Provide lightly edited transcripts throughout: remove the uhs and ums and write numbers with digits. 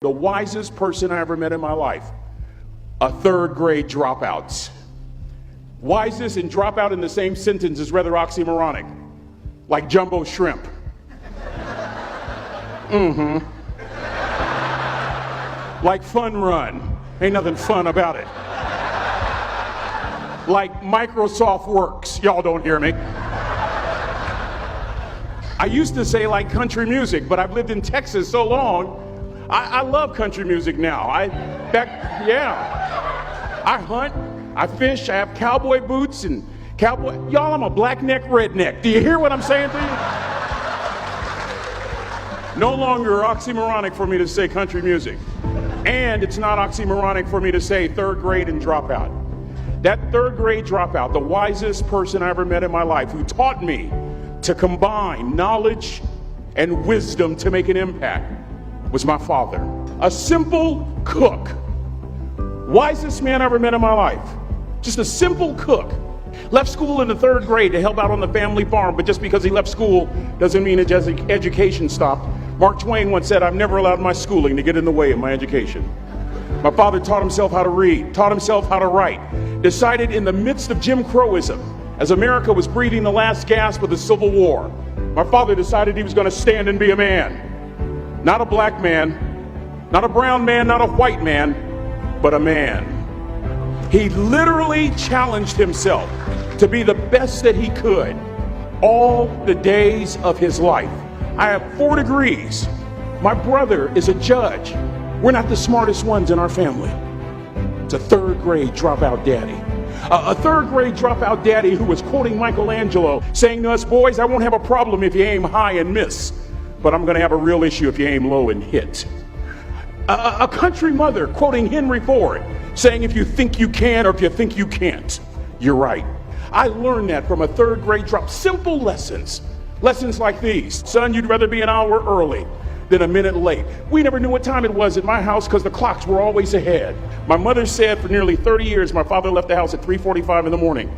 The wisest person I ever met in my life, a third grade dropout. Wisest and dropout in the same sentence is rather oxymoronic, like jumbo shrimp. Like fun run, ain't nothing fun about it. Like Microsoft Works, y'all don't hear me. I used to say like country music, but I've lived in Texas so long, I love country music now. I hunt, I fish, I have cowboy boots and cowboy. Y'all, I'm a black neck redneck. Do you hear what I'm saying to you? No longer oxymoronic for me to say country music. And it's not oxymoronic for me to say third grade and dropout. That third grade dropout, the wisest person I ever met in my life, who taught me to combine knowledge and wisdom to make an impact, was my father. A simple cook. Wisest man I ever met in my life. Just a simple cook. Left school in the third grade to help out on the family farm, but just because he left school doesn't mean his education stopped. Mark Twain once said, "I've never allowed my schooling to get in the way of my education." My father taught himself how to read, taught himself how to write, decided in the midst of Jim Crowism, as America was breathing the last gasp of the Civil War, my father decided he was going to stand and be a man. Not a black man, not a brown man, not a white man, but a man. He literally challenged himself to be the best that he could all the days of his life. I have 4 degrees. My brother is a judge. We're not the smartest ones in our family. It's a third grade dropout daddy. A third grade dropout daddy who was quoting Michelangelo, saying to us, "Boys, I won't have a problem if you aim high and miss, but I'm going to have a real issue if you aim low and hit." A country mother quoting Henry Ford, saying, "If you think you can or if you think you can't, you're right." I learned that from a third grade drop. Simple lessons. Lessons like these. Son, you'd rather be an hour early than a minute late. We never knew what time it was at my house because the clocks were always ahead. My mother said for nearly 30 years my father left the house at 3:45 in the morning.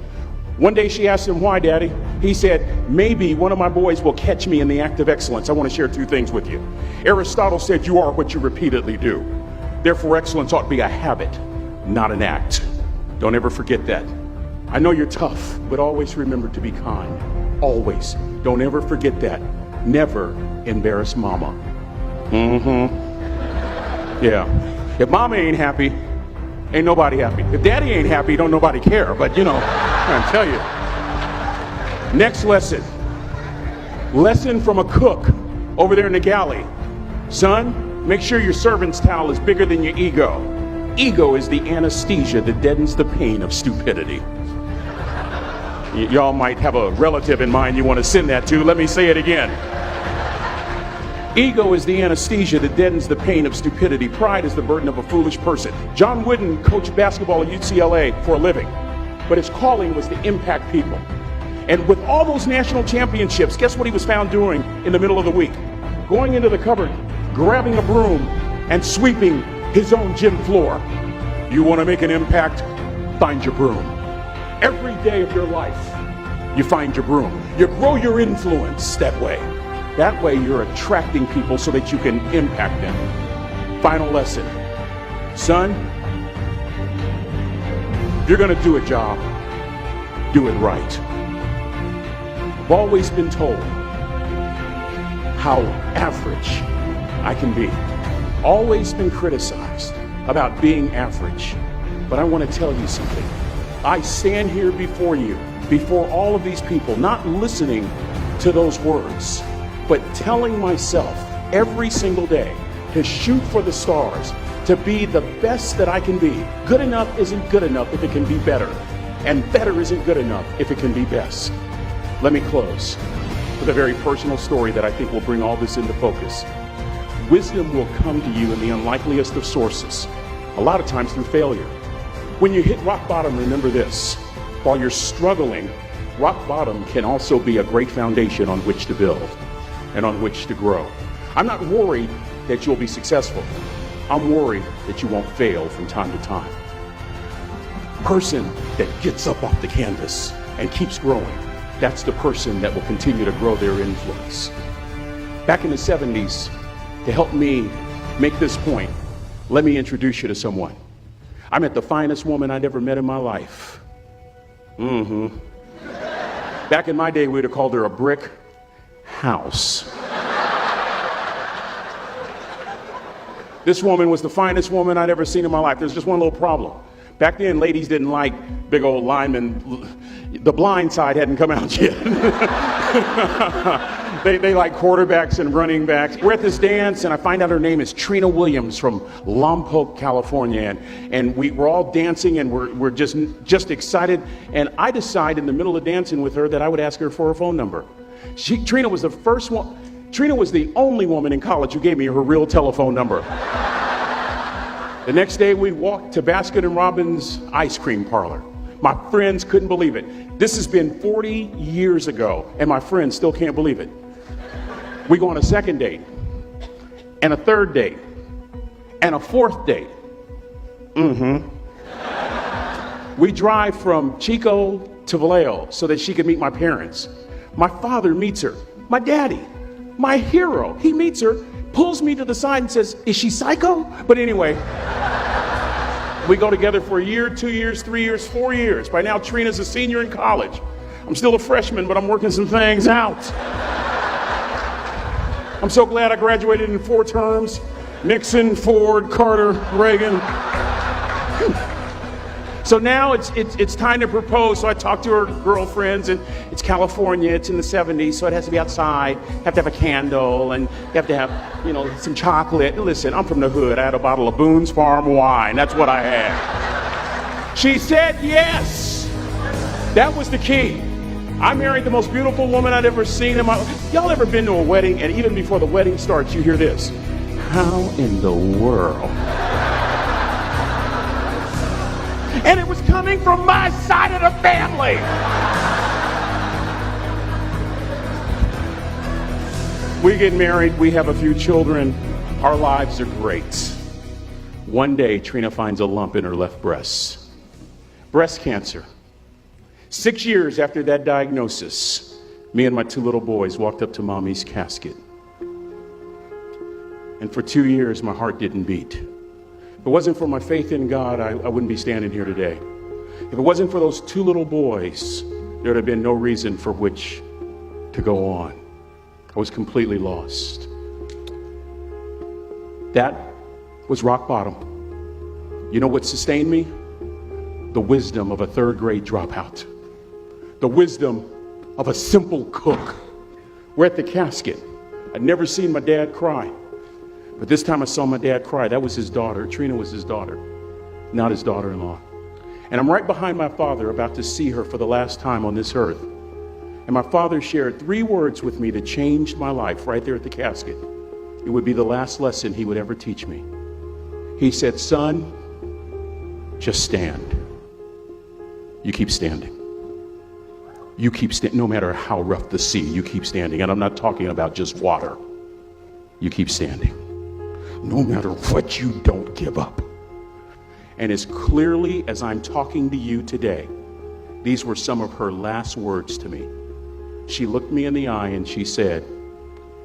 One day she asked him, "Why, Daddy?" He said, "Maybe one of my boys will catch me in the act of excellence. I want to share 2 things with you. Aristotle said you are what you repeatedly do. Therefore, excellence ought to be a habit, not an act." Don't ever forget that. I know you're tough, but always remember to be kind. Always. Don't ever forget that. Never embarrass mama. Yeah. If mama ain't happy, ain't nobody happy. If daddy ain't happy, don't nobody care. But you know, I'm trying to tell you. Next lesson. Lesson from a cook over there in the galley. Son, make sure your servant's towel is bigger than your ego. Ego is the anesthesia that deadens the pain of stupidity. Y'all might have a relative in mind you want to send that to. Let me say it again. Ego is the anesthesia that deadens the pain of stupidity. Pride is the burden of a foolish person. John Wooden coached basketball at UCLA for a living, but his calling was to impact people. And with all those national championships, guess what he was found doing in the middle of the week? Going into the cupboard, grabbing a broom, and sweeping his own gym floor. You want to make an impact? Find your broom. Every day of your life, you find your broom. You grow your influence that way. That way you're attracting people so that you can impact them. Final lesson. Son, if you're going to do a job, do it right. I've always been told how average I can be. Always been criticized about being average. But I want to tell you something. I stand here before you, before all of these people, not listening to those words, but telling myself every single day to shoot for the stars, to be the best that I can be. Good enough isn't good enough if it can be better, and better isn't good enough if it can be best. Let me close with a very personal story that I think will bring all this into focus. Wisdom will come to you in the unlikeliest of sources, a lot of times through failure. When you hit rock bottom, remember this. While you're struggling, rock bottom can also be a great foundation on which to build and on which to grow. I'm not worried that you'll be successful. I'm worried that you won't fail from time to time. Person that gets up off the canvas and keeps growing, that's the person that will continue to grow their influence. Back in the 70s, to help me make this point, let me introduce you to someone. I met the finest woman I'd ever met in my life. Back in my day, we'd have called her a brick house. This woman was the finest woman I'd ever seen in my life. There's just one little problem. Back then, ladies didn't like big old linemen. The Blind Side hadn't come out yet. They like quarterbacks and running backs. We're at this dance, and I find out her name is Trina Williams from Lompoc, California. And we're all dancing, and we're just excited. And I decide in the middle of dancing with her that I would ask her for her phone number. Trina was the first one. Trina was the only woman in college who gave me her real telephone number. The next day, we walked to Baskin & Robbins ice cream parlor. My friends couldn't believe it. This has been 40 years ago, and my friends still can't believe it. We go on a second date, and a third date, and a fourth date. We drive from Chico to Vallejo so that she could meet my parents. My father meets her. My daddy, my hero, he meets her, pulls me to the side and says, "Is she psycho?" But anyway, we go together for a year, 2 years, 3 years, 4 years. By now, Trina's a senior in college. I'm still a freshman, but I'm working some things out. I'm so glad I graduated in 4 terms. Nixon, Ford, Carter, Reagan. So now it's time to propose. So I talk to her girlfriends, and it's California, it's in the 70s, so it has to be outside. You have to have a candle, and you have to have, some chocolate. Listen, I'm from the hood. I had a bottle of Boone's Farm wine. That's what I had. She said yes. That was the key. I married the most beautiful woman I'd ever seen in my life. Y'all ever been to a wedding, and even before the wedding starts, you hear this? How in the world? And it was coming from my side of the family. We get married, we have a few children, our lives are great. One day, Trina finds a lump in her left breast. Breast cancer. 6 years after that diagnosis, me and my 2 little boys walked up to Mommy's casket. And for 2 years, my heart didn't beat. If it wasn't for my faith in God, I wouldn't be standing here today. If it wasn't for those 2 little boys, there would have been no reason for which to go on. I was completely lost. That was rock bottom. You know what sustained me? The wisdom of a 3rd grade dropout. The wisdom of a simple cook. We're at the casket. I'd never seen my dad cry. But this time I saw my dad cry. That was his daughter. Trina was his daughter, not his daughter-in-law. And I'm right behind my father, about to see her for the last time on this earth. And my father shared 3 words with me that changed my life right there at the casket. It would be the last lesson he would ever teach me. He said, "Son, just stand. You keep standing. You keep standing. No matter how rough the sea, you keep standing." And I'm not talking about just water. You keep standing. No matter what, you don't give up. And as clearly as I'm talking to you today, these were some of her last words to me. She looked me in the eye and she said,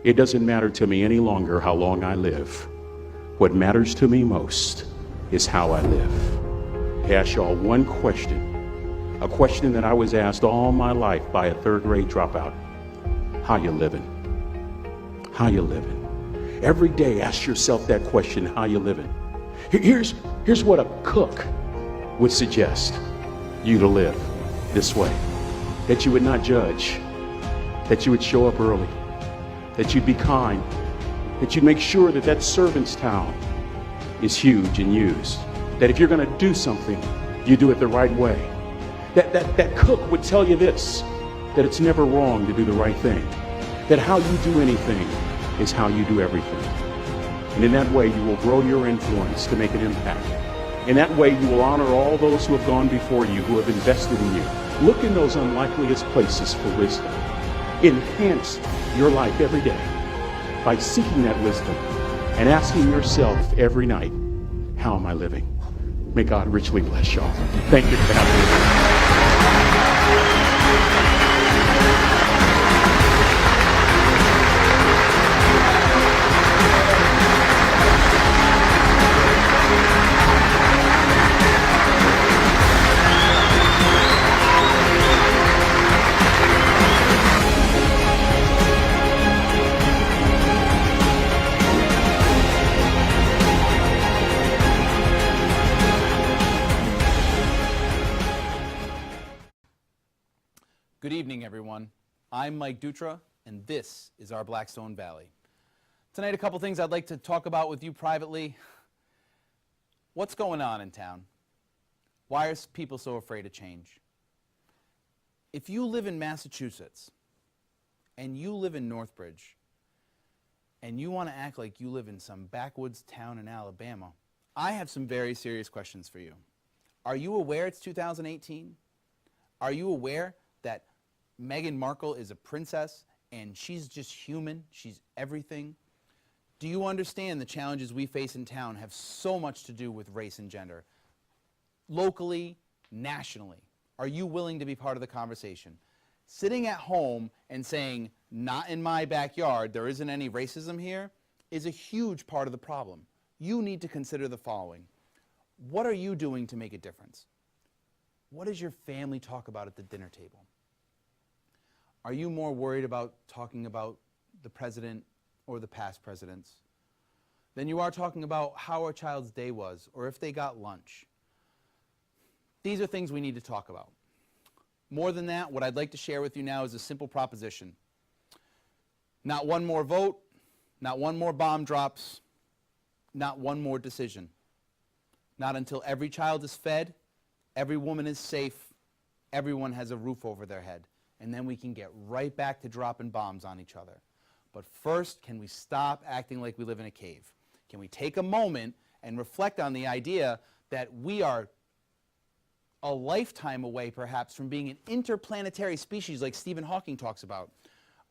"It doesn't matter to me any longer how long I live. What matters to me most is how I live." I ask y'all one question, a question that I was asked all my life by a 3rd grade dropout. How you living? How you living? Every day ask yourself that question, how you living? Here's what a cook would suggest you to live this way. That you would not judge, that you would show up early, that you'd be kind, that you'd make sure that that servant's towel is huge and used, that if you're going to do something, you do it the right way. That cook would tell you this, that it's never wrong to do the right thing, that how you do anything is how you do everything. And in that way, you will grow your influence to make an impact. In that way, you will honor all those who have gone before you, who have invested in you. Look in those unlikeliest places for wisdom. Enhance your life every day by seeking that wisdom and asking yourself every night, how am I living? May God richly bless y'all. Thank you for having me. evening, everyone. I'm Mike Dutra, and this is our Blackstone Valley. Tonight, a couple things I'd like to talk about with you privately. What's going on in town? Why are people so afraid of change? If you live in Massachusetts, and you live in Northbridge, and you want to act like you live in some backwoods town in Alabama, I have some very serious questions for you. Are you aware it's 2018? Are you aware that Meghan Markle is a princess and she's just human? She's everything. Do you understand the challenges we face in town have so much to do with race and gender? Locally, nationally, are you willing to be part of the conversation? Sitting at home and saying, not in my backyard, there isn't any racism here, is a huge part of the problem. You need to consider the following. What are you doing to make a difference? What does your family talk about at the dinner table? Are you more worried about talking about the president or the past presidents than you are talking about how a child's day was or if they got lunch? These are things we need to talk about. More than that, what I'd like to share with you now is a simple proposition. Not one more vote, not one more bomb drops, not one more decision. Not until every child is fed, every woman is safe, everyone has a roof over their head. And then we can get right back to dropping bombs on each other. But first, can we stop acting like we live in a cave? Can we take a moment and reflect on the idea that we are a lifetime away, perhaps, from being an interplanetary species like Stephen Hawking talks about?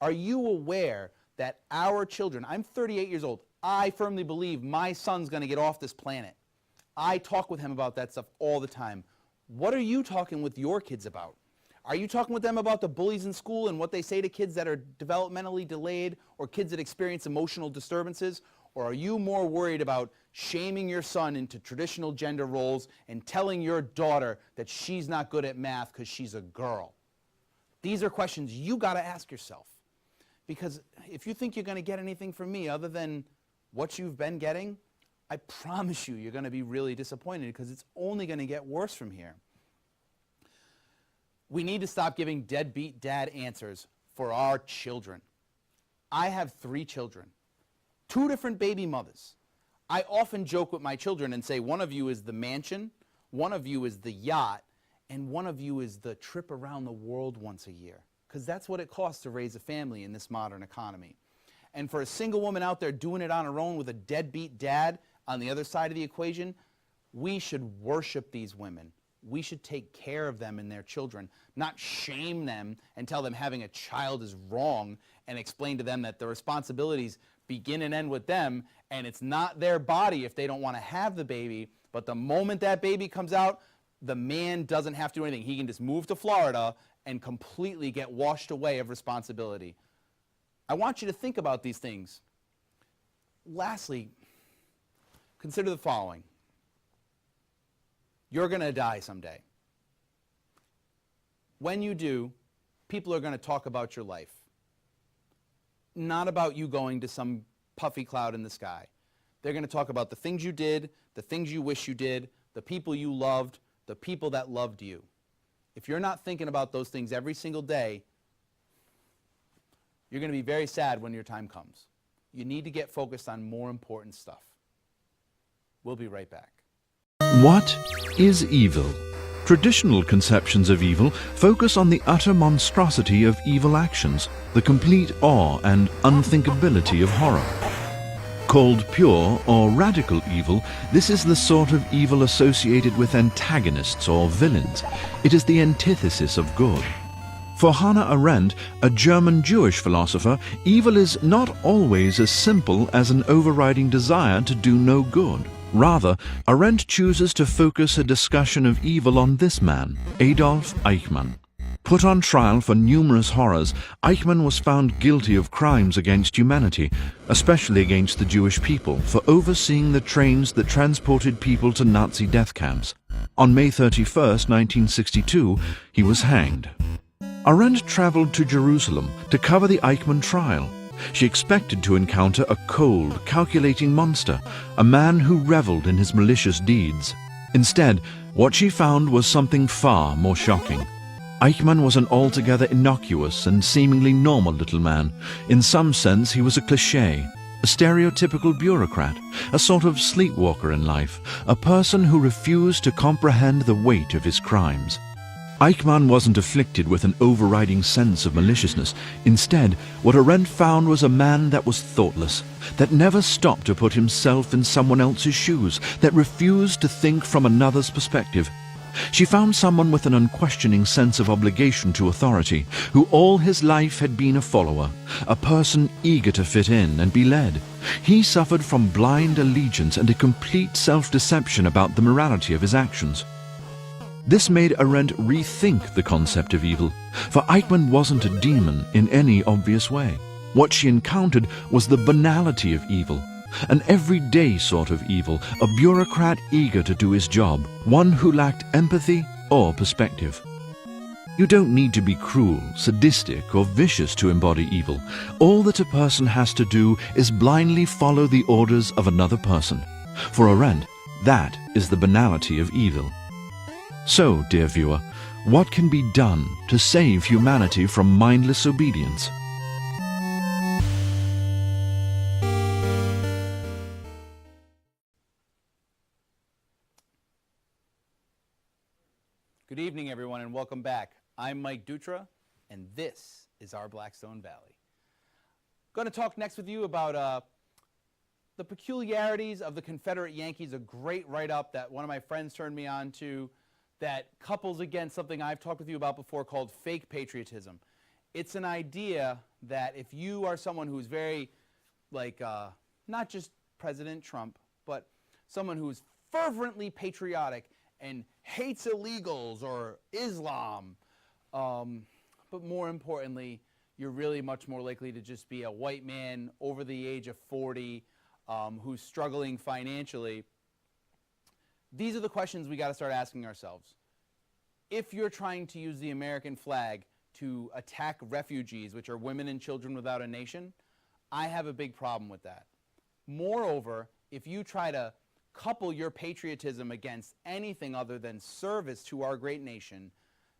Are you aware that our children, I'm 38 years old, I firmly believe my son's going to get off this planet. I talk with him about that stuff all the time. What are you talking with your kids about? Are you talking with them about the bullies in school and what they say to kids that are developmentally delayed or kids that experience emotional disturbances? Or are you more worried about shaming your son into traditional gender roles and telling your daughter that she's not good at math because she's a girl? These are questions you got to ask yourself. Because if you think you're going to get anything from me other than what you've been getting, I promise you, you're going to be really disappointed because it's only going to get worse from here. We need to stop giving deadbeat dad answers for our children. I have 3 children, 2 different baby mothers. I often joke with my children and say, one of you is the mansion, one of you is the yacht, and one of you is the trip around the world once a year. Because that's what it costs to raise a family in this modern economy. And for a single woman out there doing it on her own with a deadbeat dad on the other side of the equation, we should worship these women. We should take care of them and their children, not shame them and tell them having a child is wrong and explain to them that the responsibilities begin and end with them and it's not their body if they don't want to have the baby, but the moment that baby comes out, the man doesn't have to do anything. He can just move to Florida and completely get washed away of responsibility. I want you to think about these things. Lastly, consider the following. You're going to die someday. When you do, people are going to talk about your life. Not about you going to some puffy cloud in the sky. They're going to talk about the things you did, the things you wish you did, the people you loved, the people that loved you. If you're not thinking about those things every single day, you're going to be very sad when your time comes. You need to get focused on more important stuff. We'll be right back. What is evil? Traditional conceptions of evil focus on the utter monstrosity of evil actions, the complete awe and unthinkability of horror. Called pure or radical evil, this is the sort of evil associated with antagonists or villains. It is the antithesis of good. For Hannah Arendt, a German Jewish philosopher, evil is not always as simple as an overriding desire to do no good. Rather, Arendt chooses to focus a discussion of evil on this man, Adolf Eichmann. Put on trial for numerous horrors, Eichmann was found guilty of crimes against humanity, especially against the Jewish people, for overseeing the trains that transported people to Nazi death camps. On May 31, 1962, he was hanged. Arendt traveled to Jerusalem to cover the Eichmann trial. She expected to encounter a cold, calculating monster, a man who reveled in his malicious deeds. Instead, what she found was something far more shocking. Eichmann was an altogether innocuous and seemingly normal little man. In some sense, he was a cliché, a stereotypical bureaucrat, a sort of sleepwalker in life, a person who refused to comprehend the weight of his crimes. Eichmann wasn't afflicted with an overriding sense of maliciousness. Instead, what Arendt found was a man that was thoughtless, that never stopped to put himself in someone else's shoes, that refused to think from another's perspective. She found someone with an unquestioning sense of obligation to authority, who all his life had been a follower, a person eager to fit in and be led. He suffered from blind allegiance and a complete self-deception about the morality of his actions. This made Arendt rethink the concept of evil, for Eichmann wasn't a demon in any obvious way. What she encountered was the banality of evil, an everyday sort of evil, a bureaucrat eager to do his job, one who lacked empathy or perspective. You don't need to be cruel, sadistic, or vicious to embody evil. All that a person has to do is blindly follow the orders of another person. For Arendt, that is the banality of evil. So, dear viewer, what can be done to save humanity from mindless obedience? Good evening, everyone, and welcome back. I'm Mike Dutra, and this is our Blackstone Valley. I'm going to talk next with you about the peculiarities of the Confederate Yankees, a great write-up that one of my friends turned me on to that couples against something I've talked with you about before called fake patriotism. It's an idea that if you are someone who's very, not just President Trump, but someone who's fervently patriotic and hates illegals or Islam, but more importantly, you're really much more likely to just be a white man over the age of 40 who's struggling financially. These are the questions we got to start asking ourselves. If you're trying to use the American flag to attack refugees, which are women and children without a nation, I have a big problem with that. Moreover, if you try to couple your patriotism against anything other than service to our great nation,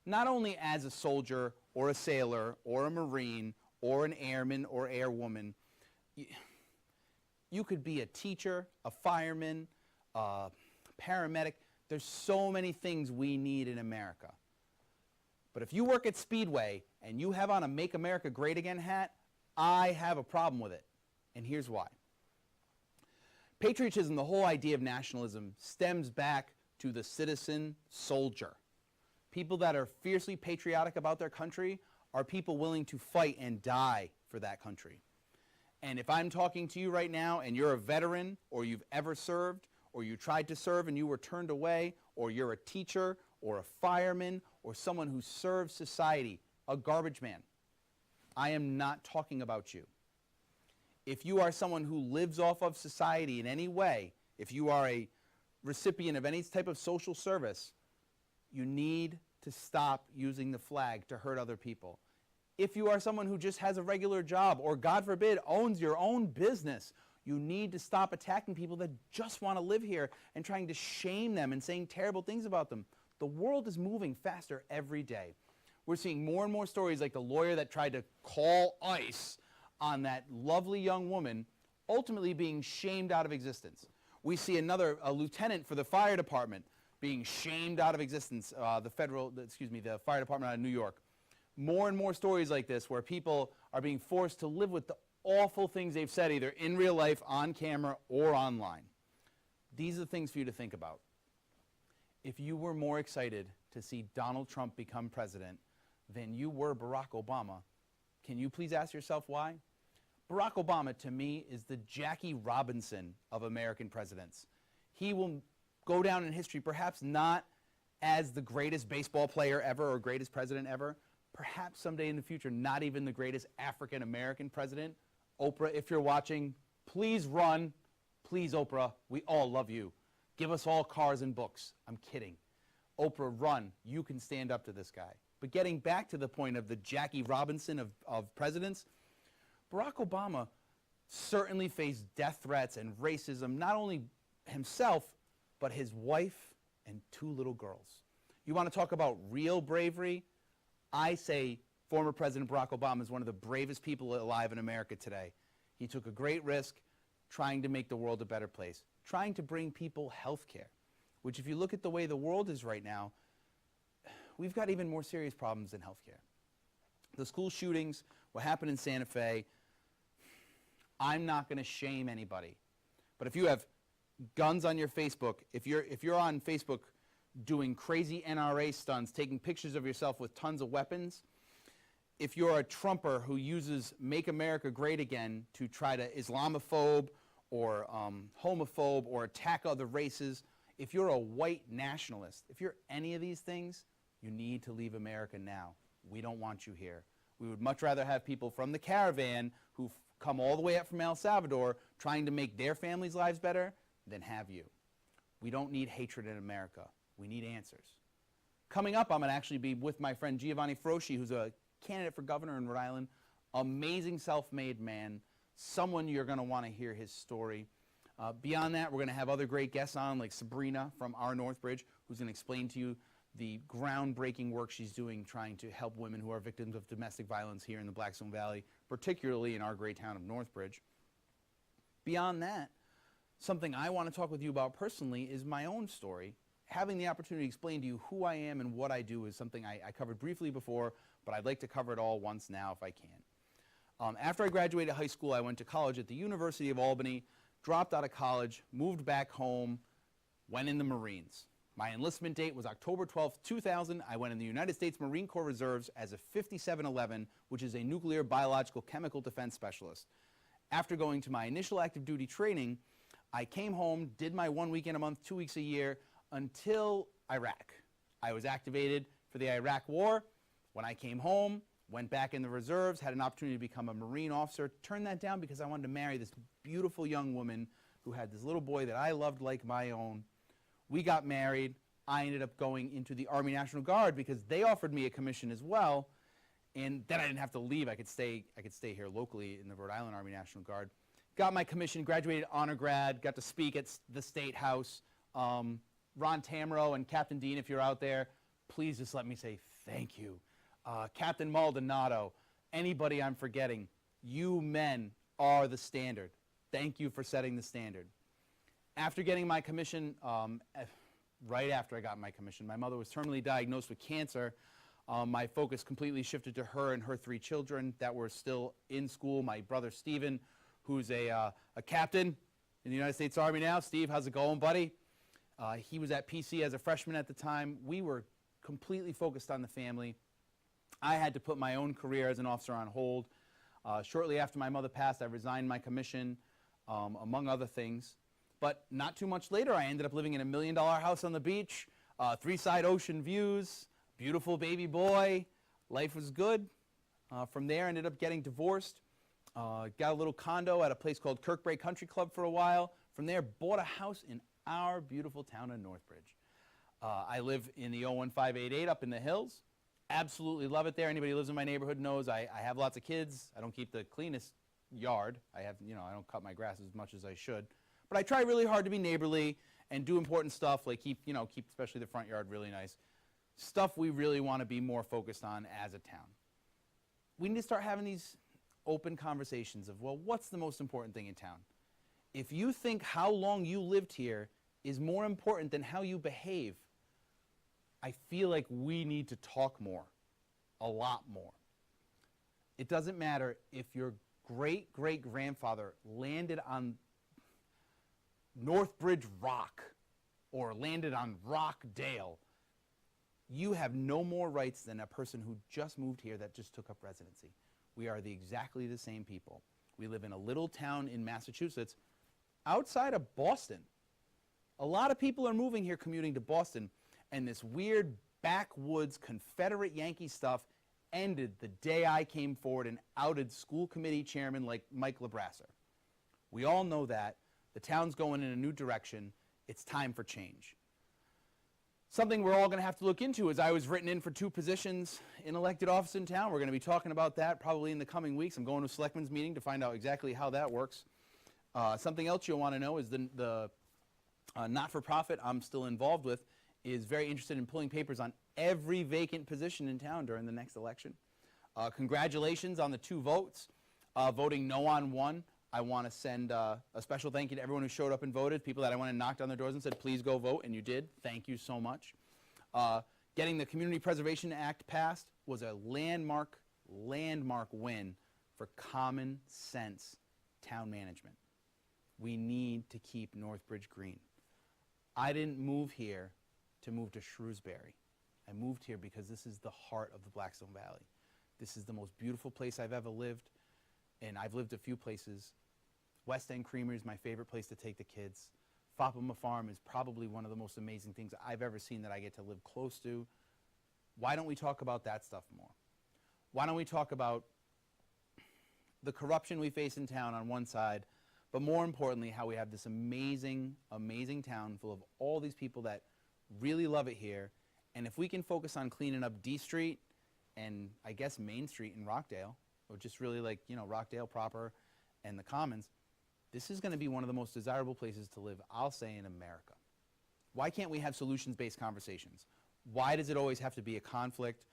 not only as a soldier or a sailor or a Marine or an airman or airwoman, you could be a teacher, a fireman, paramedic. There's so many things we need in America. But if you work at Speedway and you have on a Make America Great Again hat, I have a problem with it. And here's why. Patriotism, the whole idea of nationalism, stems back to the citizen soldier. People that are fiercely patriotic about their country are people willing to fight and die for that country. And if I'm talking to you right now and you're a veteran or you've ever served or you tried to serve and you were turned away, or you're a teacher or a fireman or someone who serves society, a garbage man, I am not talking about you. If you are someone who lives off of society in any way, if you are a recipient of any type of social service, you need to stop using the flag to hurt other people. If you are someone who just has a regular job or, God forbid, owns your own business, you need to stop attacking people that just want to live here and trying to shame them and saying terrible things about them. The world is moving faster every day. We're seeing more and more stories like the lawyer that tried to call ICE on that lovely young woman, ultimately being shamed out of existence. We see a lieutenant for the fire department being shamed out of existence, the fire department out of New York. More and more stories like this where people are being forced to live with the awful things they've said either in real life, on camera, or online. These are the things for you to think about. If you were more excited to see Donald Trump become president than you were Barack Obama, can you please ask yourself why? Barack Obama, to me, is the Jackie Robinson of American presidents. He will go down in history perhaps not as the greatest baseball player ever or greatest president ever, perhaps someday in the future not even the greatest African-American president. Oprah, if you're watching, please run. Please, Oprah, we all love you. Give us all cars and books. I'm kidding. Oprah, run. You can stand up to this guy. But getting back to the point of the Jackie Robinson of presidents, Barack Obama certainly faced death threats and racism, not only himself, but his wife and 2 little girls. You want to talk about real bravery? I say former President Barack Obama is one of the bravest people alive in America today. He took a great risk trying to make the world a better place, trying to bring people health care, which if you look at the way the world is right now, we've got even more serious problems than health care. The school shootings, what happened in Santa Fe, I'm not going to shame anybody. But if you have guns on your Facebook, if you're on Facebook doing crazy NRA stunts, taking pictures of yourself with tons of weapons, if you're a Trumper who uses Make America Great Again to try to Islamophobe or homophobe or attack other races, if you're a white nationalist, if you're any of these things, you need to leave America now. We don't want you here. We would much rather have people from the caravan who've come all the way up from El Salvador trying to make their families' lives better than have you. We don't need hatred in America. We need answers. Coming up, I'm going to actually be with my friend Giovanni Frosci, who's a candidate for governor in Rhode Island. Amazing self-made man. Someone you're going to want to hear his story. Beyond that, we're going to have other great guests on, like Sabrina from our Northbridge, who's going to explain to you the groundbreaking work she's doing trying to help women who are victims of domestic violence here in the Blackstone Valley, particularly in our great town of Northbridge. Beyond that, something I want to talk with you about personally is my own story. Having the opportunity to explain to you who I am and what I do is something I covered briefly before, but I'd like to cover it all once now if I can. After I graduated high school, I went to college at the University of Albany, dropped out of college, moved back home, went in the Marines. My enlistment date was October 12th, 2000. I went in the United States Marine Corps Reserves as a 5711, which is a nuclear, biological, chemical defense specialist. After going to my initial active duty training, I came home, did my 1 weekend a month, 2 weeks a year, until Iraq. I was activated for the Iraq War. When I came home, went back in the reserves, had an opportunity to become a Marine officer, turned that down because I wanted to marry this beautiful young woman who had this little boy that I loved like my own. We got married. I ended up going into the Army National Guard because they offered me a commission as well, and then I didn't have to leave. I could stay here locally in the Rhode Island Army National Guard. Got my commission, graduated honor grad, got to speak at the State House. Ron Tamro and Captain Dean, if you're out there, please just let me say thank you. Captain Maldonado, anybody I'm forgetting, you men are the standard. Thank you for setting the standard. After getting my commission, right after I got my commission, my mother was terminally diagnosed with cancer. My focus completely shifted to her and her 3 children that were still in school. My brother Stephen, who's a captain in the United States Army now. Steve, how's it going, buddy? He was at PC as a freshman at the time. We were completely focused on the family. I had to put my own career as an officer on hold. Shortly after my mother passed, I resigned my commission, among other things. But not too much later, I ended up living in a $1 million house on the beach, 3-side ocean views, beautiful baby boy. Life was good. From there, I ended up getting divorced. Got a little condo at a place called Kirkbrae Country Club for a while. From there, bought a house in our beautiful town of Northbridge. I live in the 01588 up in the hills. Absolutely love it there. Anybody who lives in my neighborhood knows I have lots of kids. I don't keep the cleanest yard. I don't cut my grass as much as I should. But I try really hard to be neighborly and do important stuff like keep especially the front yard really nice. Stuff we really want to be more focused on as a town. We need to start having these open conversations of, well, what's the most important thing in town? If you think how long you lived here is more important than how you behave, I feel like we need to talk more, a lot more. It doesn't matter if your great-great-grandfather landed on Northbridge Rock or landed on Rockdale. You have no more rights than a person who just moved here that just took up residency. We are exactly the same people. We live in a little town in Massachusetts outside of Boston. A lot of people are moving here commuting to Boston, and this weird backwoods Confederate Yankee stuff ended the day I came forward and outed school committee chairman like Mike LeBrasser. We all know that. The town's going in a new direction. It's time for change. Something we're all going to have to look into is I was written in for 2 positions in elected office in town. We're going to be talking about that probably in the coming weeks. I'm going to a selectmen's meeting to find out exactly how that works. Something else you'll want to know is the not-for-profit I'm still involved with is very interested in pulling papers on every vacant position in town during the next election. Congratulations on the 2 votes. Voting no on 1. I want to send a special thank you to everyone who showed up and voted, people that I went and knocked on their doors and said, please go vote, and you did. Thank you so much. Getting the Community Preservation Act passed was a landmark win for common sense town management. We need to keep Northbridge green. I didn't move here to move to Shrewsbury. I moved here because this is the heart of the Blackstone Valley. This is the most beautiful place I've ever lived, and I've lived a few places. West End Creamery is my favorite place to take the kids. Fopama Farm is probably one of the most amazing things I've ever seen that I get to live close to. Why don't we talk about that stuff more? Why don't we talk about the corruption we face in town on one side, but more importantly, how we have this amazing, amazing town full of all these people that really love it here. And if we can focus on cleaning up D Street and I guess Main Street in Rockdale, or just really like, you know, Rockdale proper and the Commons, this is going to be one of the most desirable places to live, I'll say, in America. Why can't we have solutions-based conversations? Why does it always have to be a conflict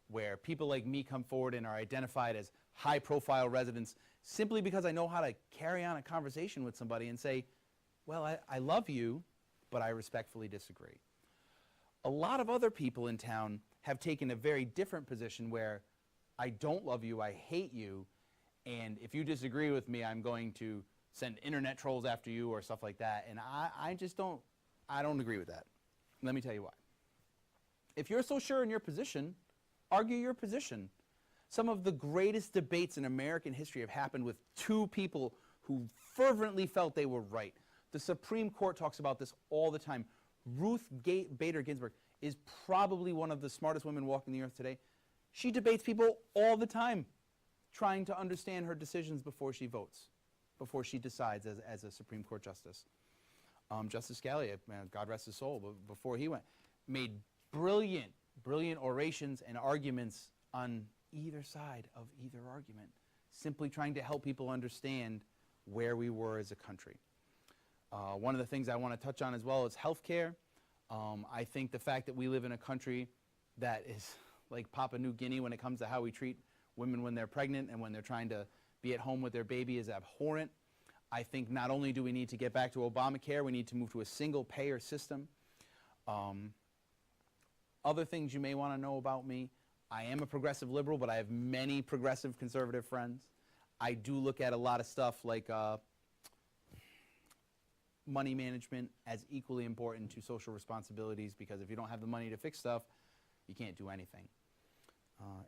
where people like me come forward and are identified as high-profile residents simply because I know how to carry on a conversation with somebody and say, well, I love you, but I respectfully disagree. A lot of other people in town have taken a very different position where I don't love you, I hate you, and if you disagree with me, I'm going to send internet trolls after you or stuff like that, and I just don't agree with that. Let me tell you why. If you're so sure in your position, argue your position. Some of the greatest debates in American history have happened with 2 people who fervently felt they were right. The Supreme Court talks about this all the time. Ruth Bader Ginsburg is probably one of the smartest women walking the earth today. She debates people all the time, trying to understand her decisions before she votes, before she decides as a Supreme Court justice. Justice Scalia, God rest his soul, but before he went, made brilliant orations and arguments on either side of either argument, simply trying to help people understand where we were as a country. One of the things I want to touch on as well is healthcare. I think the fact that we live in a country that is like Papua New Guinea when it comes to how we treat women when they're pregnant and when they're trying to be at home with their baby is abhorrent. I think not only do we need to get back to Obamacare, we need to move to a single payer system. Other things you may want to know about me, I am a progressive liberal, but I have many progressive conservative friends. I do look at a lot of stuff like money management as equally important to social responsibilities, because if you don't have the money to fix stuff, you can't do anything.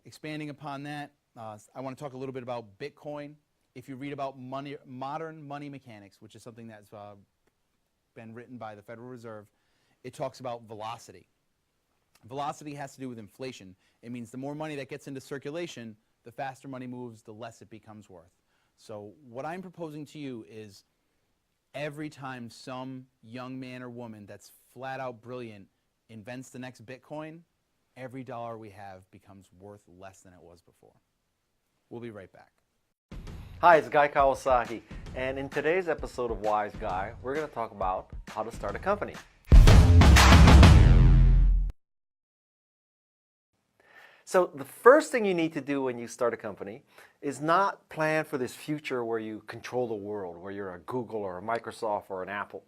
Expanding upon that, I want to talk a little bit about Bitcoin. If you read about modern money mechanics, which is something that's been written by the Federal Reserve, it talks about velocity. Velocity has to do with inflation. It means the more money that gets into circulation, the faster money moves, the less it becomes worth. So what I'm proposing to you is every time some young man or woman that's flat out brilliant invents the next Bitcoin, every dollar we have becomes worth less than it was before. We'll be right back. Hi, it's Guy Kawasaki, and in today's episode of Wise Guy, we're going to talk about how to start a company. So the first thing you need to do when you start a company is not plan for this future where you control the world, where you're a Google or a Microsoft or an Apple.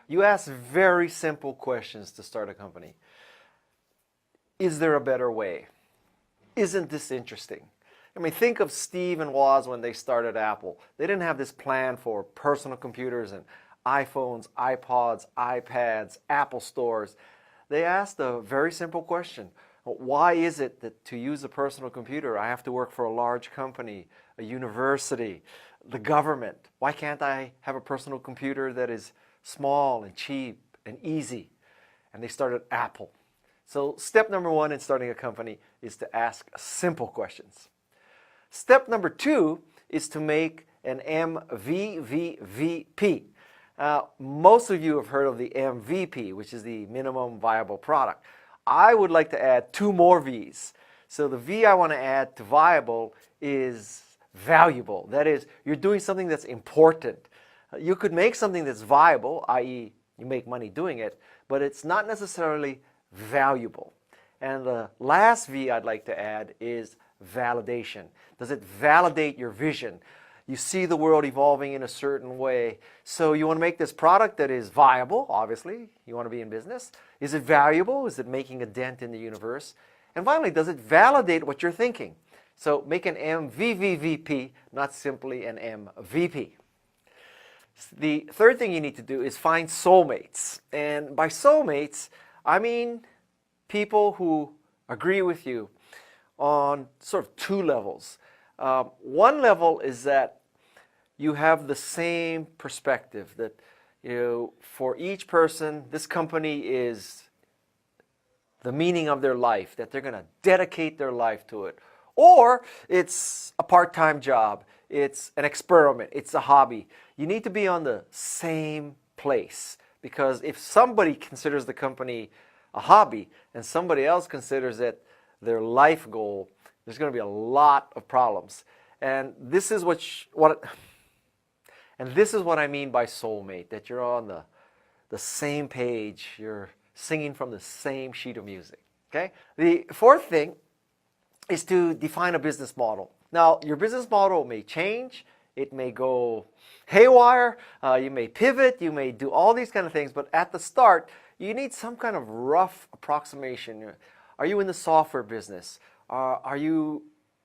You ask very simple questions to start a company. Is there a better way? Isn't this interesting? I mean, think of Steve and Woz when they started Apple. They didn't have this plan for personal computers and iPhones, iPods, iPads, Apple stores. They asked a very simple question. Why is it that to use a personal computer, I have to work for a large company, a university, the government? Why can't I have a personal computer that is small and cheap and easy? And they started Apple. So step number 1 in starting a company is to ask simple questions. Step number 2 is to make an MVVP. Most of you have heard of the MVP, which is the minimum viable product. I would like to add 2 more V's. So the V I want to add to viable is valuable. That is, you're doing something that's important. You could make something that's viable, i.e. you make money doing it, but it's not necessarily valuable. And the last V I'd like to add is validation. Does it validate your vision? You see the world evolving in a certain way. So you want to make this product that is viable, obviously. You want to be in business. Is it valuable? Is it making a dent in the universe? And finally, does it validate what you're thinking? So make an MVVVP, not simply an MVP. The third thing you need to do is find soulmates. And by soulmates, I mean people who agree with you on sort of two levels. One level is that you have the same perspective, that for each person, this company is the meaning of their life, that they're going to dedicate their life to it. Or it's a part-time job, it's an experiment, it's a hobby. You need to be on the same place, because if somebody considers the company a hobby and somebody else considers it their life goal, there's going to be a lot of problems. And this is what I mean by soulmate, that you're on the same page, you're singing from the same sheet of music. Okay? The fourth thing is to define a business model. Now, your business model may change, it may go haywire, you may pivot, you may do all these kind of things, but at the start, you need some kind of rough approximation. Are you in the software business? Are you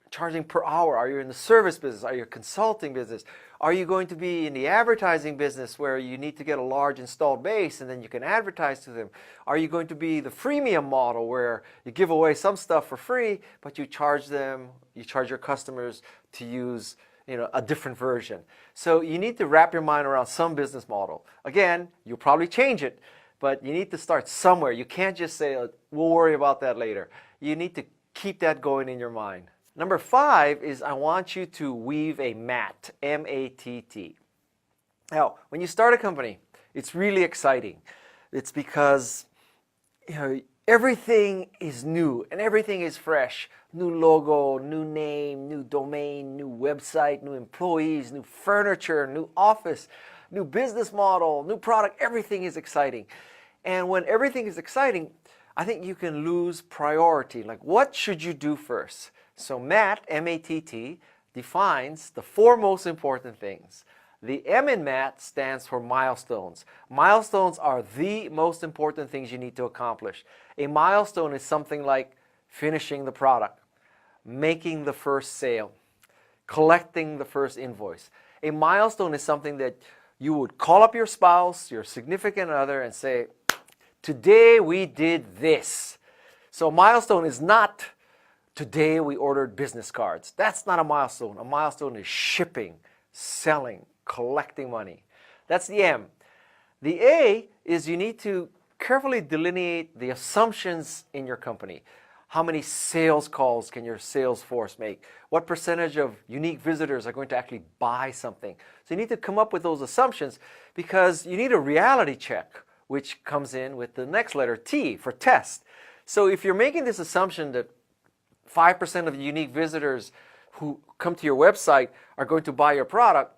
charging per hour? Are you in the service business? Are you a consulting business? Are you going to be in the advertising business where you need to get a large installed base and then you can advertise to them? Are you going to be the freemium model where you give away some stuff for free, but you charge your customers to use a different version? So you need to wrap your mind around some business model. Again, you'll probably change it, but you need to start somewhere. You can't just say, we'll worry about that later. You need to keep that going in your mind. Number 5 is I want you to weave a MAT, M-A-T-T. Now, when you start a company, it's really exciting. It's because everything is new and everything is fresh. New logo, new name, new domain, new website, new employees, new furniture, new office, new business model, new product. Everything is exciting. And when everything is exciting, I think you can lose priority. Like, what should you do first? So MAT, M-A-T-T, defines the 4 most important things. The M in MAT stands for milestones. Milestones are the most important things you need to accomplish. A milestone is something like finishing the product, making the first sale, collecting the first invoice. A milestone is something that you would call up your spouse, your significant other, and say, today we did this. So a milestone is not, today we ordered business cards. That's not a milestone. A milestone is shipping, selling, collecting money. That's the M. The A is you need to carefully delineate the assumptions in your company. How many sales calls can your sales force make? What percentage of unique visitors are going to actually buy something? So you need to come up with those assumptions, because you need a reality check, which comes in with the next letter, T, for test. So if you're making this assumption that 5% of the unique visitors who come to your website are going to buy your product,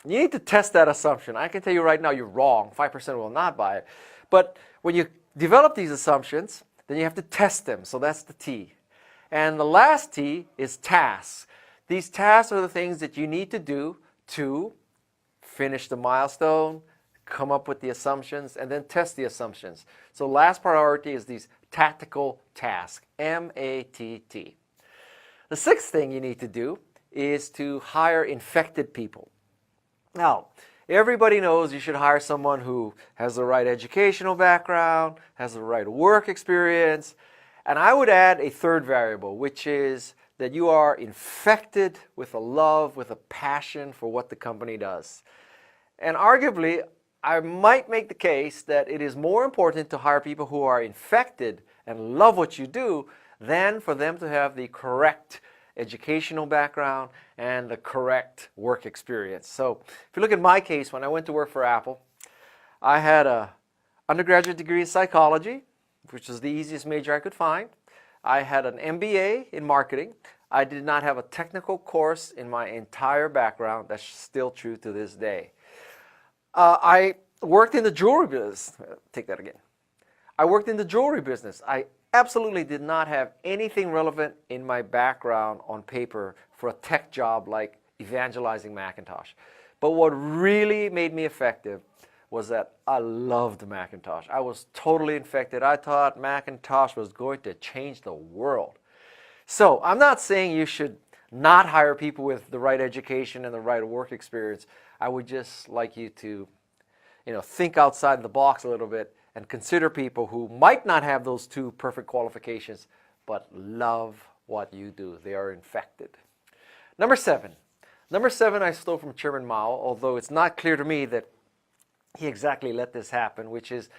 you need to test that assumption. I can tell you right now, you're wrong. 5% will not buy it. But when you develop these assumptions, then you have to test them. So that's the T. And the last T is tasks. These tasks are the things that you need to do to finish the milestone, come up with the assumptions, and then test the assumptions. So last priority is these tactical tasks, M-A-T-T. The 6th thing you need to do is to hire infected people. Now, everybody knows you should hire someone who has the right educational background, has the right work experience, and I would add a 3rd variable, which is that you are infected with a love, with a passion for what the company does. And arguably, I might make the case that it is more important to hire people who are infected and love what you do than for them to have the correct educational background and the correct work experience. So if you look at my case, when I went to work for Apple, I had an undergraduate degree in psychology, which was the easiest major I could find. I had an MBA in marketing. I did not have a technical course in my entire background. That's still true to this day. I worked in the jewelry business. Take that again. I worked in the jewelry business. I absolutely did not have anything relevant in my background on paper for a tech job like evangelizing Macintosh. But what really made me effective was that I loved Macintosh. I was totally infected. I thought Macintosh was going to change the world. So I'm not saying you should not hire people with the right education and the right work experience. I would just like you to, think outside the box a little bit and consider people who might not have those two perfect qualifications, but love what you do. They are infected. Number seven I stole from Chairman Mao, although it's not clear to me that he exactly let this happen, which is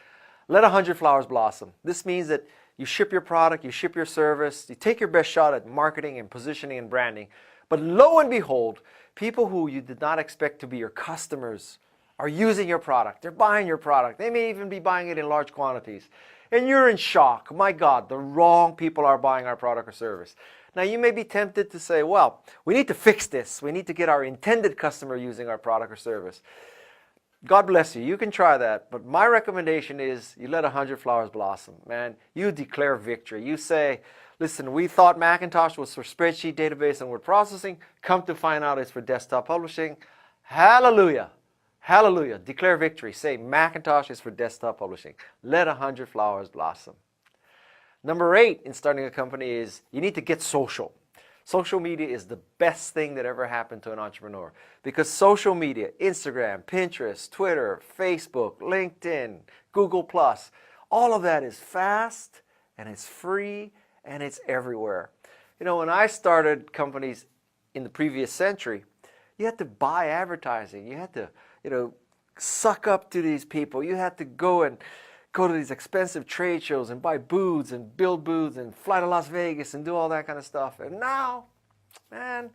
let 100 flowers blossom. This means that you ship your product, you ship your service, you take your best shot at marketing and positioning and branding. But lo and behold, people who you did not expect to be your customers are using your product. They're buying your product. They may even be buying it in large quantities. And you're in shock. My God, the wrong people are buying our product or service. Now you may be tempted to say, well, we need to fix this. We need to get our intended customer using our product or service. God bless you. You can try that. But my recommendation is you let 100 flowers blossom. Man, you declare victory. You say, listen, we thought Macintosh was for spreadsheet, database, and word processing. Come to find out it's for desktop publishing. Hallelujah. Hallelujah. Declare victory. Say Macintosh is for desktop publishing. Let 100 flowers blossom. Number 8 in starting a company is you need to get social. Social media is the best thing that ever happened to an entrepreneur because social media, Instagram, Pinterest, Twitter, Facebook, LinkedIn, Google+, all of that is fast and it's free and it's everywhere. When I started companies in the previous century, you had to buy advertising. You had to, suck up to these people. You had to go to these expensive trade shows and buy booths and build booths and fly to Las Vegas and do all that kind of stuff. And now, man,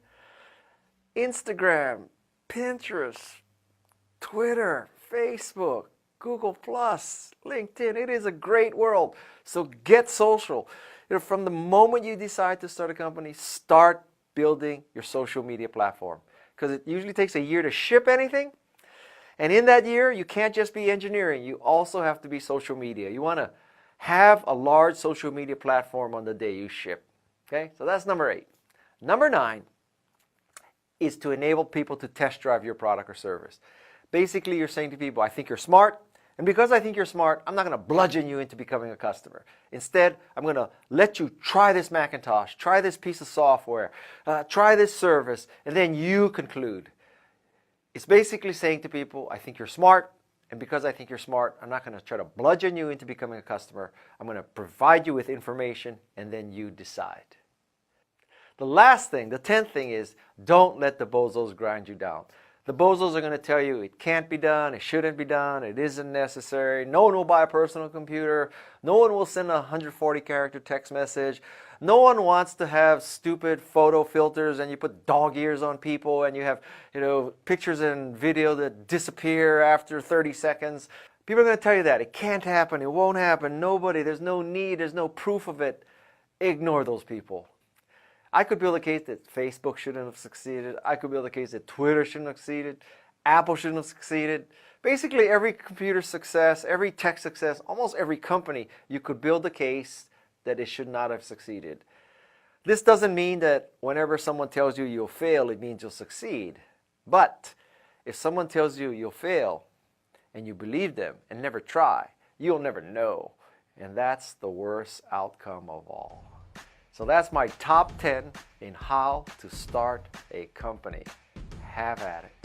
Instagram, Pinterest, Twitter, Facebook, Google+, LinkedIn, it is a great world. So get social. From the moment you decide to start a company, start building your social media platform. Because it usually takes a year to ship anything. And in that year, you can't just be engineering. You also have to be social media. You want to have a large social media platform on the day you ship. Okay, so that's number 8. Number 9 is to enable people to test drive your product or service. Basically, you're saying to people, I think you're smart. And because I think you're smart, I'm not going to bludgeon you into becoming a customer. Instead, I'm going to let you try this Macintosh, try this piece of software, try this service, and then you conclude. It's basically saying to people, I think you're smart, and because I think you're smart, I'm not going to try to bludgeon you into becoming a customer. I'm going to provide you with information, and then you decide. The last thing, the 10th thing is, don't let the bozos grind you down. The bozos are going to tell you it can't be done, it shouldn't be done, it isn't necessary, no one will buy a personal computer, no one will send a 140-character text message, no one wants to have stupid photo filters and you put dog ears on people and you have pictures and video that disappear after 30 seconds. People are going to tell you that. It can't happen, it won't happen, nobody, there's no need, there's no proof of it. Ignore those people. I could build a case that Facebook shouldn't have succeeded. I could build a case that Twitter shouldn't have succeeded. Apple shouldn't have succeeded. Basically, every computer success, every tech success, almost every company, you could build a case that it should not have succeeded. This doesn't mean that whenever someone tells you you'll fail, it means you'll succeed. But if someone tells you you'll fail and you believe them and never try, you'll never know. And that's the worst outcome of all. So that's my top 10 in how to start a company. Have at it.